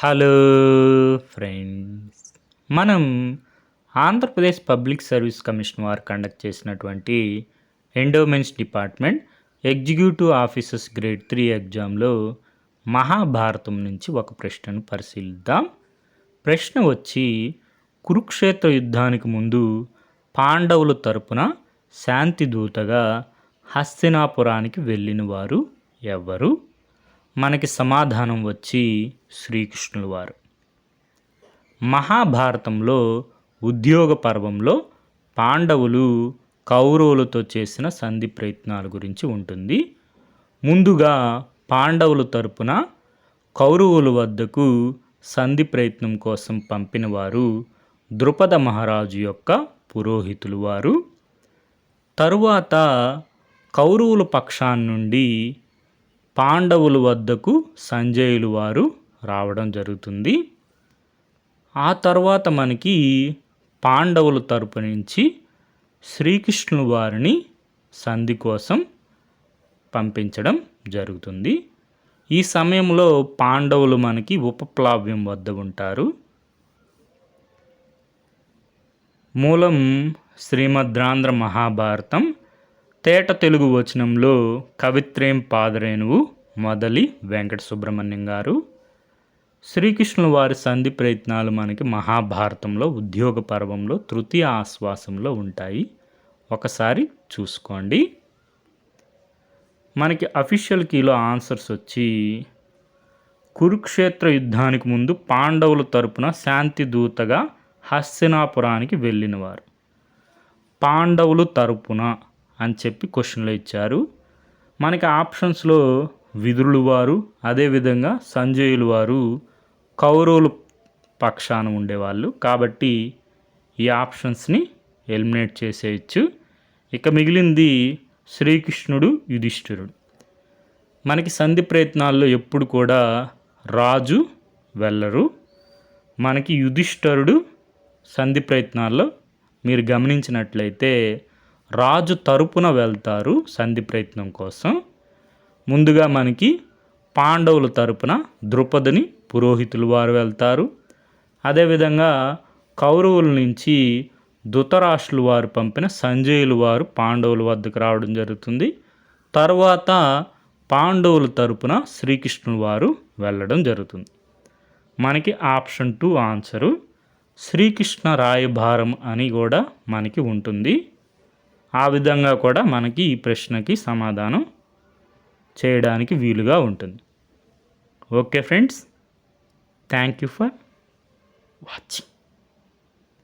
Hello friends, మనం Andhra Pradesh public service commission వారు conduct చేసినటువంటి endowments department executive officers grade 3 ఎగ్జామ్లో మహాభారతం నుంచి ఒక ప్రశ్నను పరిశీలిద్దాం. ప్రశ్న వచ్చి, కురుక్షేత్ర యుద్ధానికి ముందు పాండవుల తరపున శాంతి దూతగా హస్తినాపురానికి వెళ్ళిన వారు ఎవరు? మనకి సమాధానం వచ్చి శ్రీకృష్ణుల వారు. మహాభారతంలో ఉద్యోగ పర్వంలో పాండవులు కౌరవులతో చేసిన సంధి ప్రయత్నాల గురించి ఉంటుంది. ముందుగా పాండవుల తరపున కౌరవుల వద్దకు సంధి ప్రయత్నం కోసం పంపిన వారు ద్రుపద మహారాజు యొక్క పురోహితులు వారు. తరువాత కౌరవుల పక్షాన్ని నుండి పాండవుల వద్దకు సంజయులు వారు రావడం జరుగుతుంది. ఆ తర్వాత మనకి పాండవుల తరపు నుంచి శ్రీకృష్ణుల వారిని సంధి కోసం పంపించడం జరుగుతుంది. ఈ సమయంలో పాండవులు మనకి ఉపప్లావ్యం వద్ద ఉంటారు. మూలం శ్రీమద్రాంధ్ర మహాభారతం, తేట తెలుగు వచనంలో కవిత్రేం పాదరేణువు మొదలి వెంకట సుబ్రహ్మణ్యం గారు. శ్రీకృష్ణుల వారి సంధి ప్రయత్నాలు మనకి మహాభారతంలో ఉద్యోగ పర్వంలో తృతీయ ఆశ్వాసంలో ఉంటాయి. ఒకసారి చూసుకోండి. మనకి అఫీషియల్ కీలో ఆన్సర్స్ వచ్చి, కురుక్షేత్ర యుద్ధానికి ముందు పాండవుల తరపున శాంతి దూతగా హస్తినాపురానికి వెళ్ళినవారు. పాండవులు తరపున అని చెప్పి క్వశ్చన్లో ఇచ్చారు. మనకి ఆప్షన్స్లో విదురులు వారు, అదేవిధంగా సంజయులు వారు కౌరవుల పక్షాన ఉండేవాళ్ళు. కాబట్టి ఈ ఆప్షన్స్ని ఎలిమినేట్ చేసేయచ్చు. ఇక మిగిలింది శ్రీకృష్ణుడు, యుధిష్ఠిరుడు. మనకి సంధి ప్రయత్నాల్లో ఎప్పుడు కూడా రాజు వెళ్ళరు. మనకి యుధిష్ఠిరుడు సంధి ప్రయత్నాల్లో మీరు గమనించినట్లయితే రాజు తరపున వెళ్తారు సంధి ప్రయత్నం కోసం. ముందుగా మనకి పాండవుల తరపున ద్రుపదని పురోహితులు వారు వెళ్తారు. అదేవిధంగా కౌరవుల నుంచి ధృతరాష్ట్రులు వారు పంపిన సంజయులు వారు పాండవుల వద్దకు రావడం జరుగుతుంది. తర్వాత పాండవుల తరపున శ్రీకృష్ణుల వారు వెళ్ళడం జరుగుతుంది. మనకి ఆప్షన్ 2 ఆన్సరు శ్రీకృష్ణ రాయభారం అని కూడా మనకి ఉంటుంది. ఆ విధంగా కూడా మనకి ఈ ప్రశ్నకి సమాధానం చేయడానికి వీలుగా ఉంటుంది. Okay friends, thank you for watching.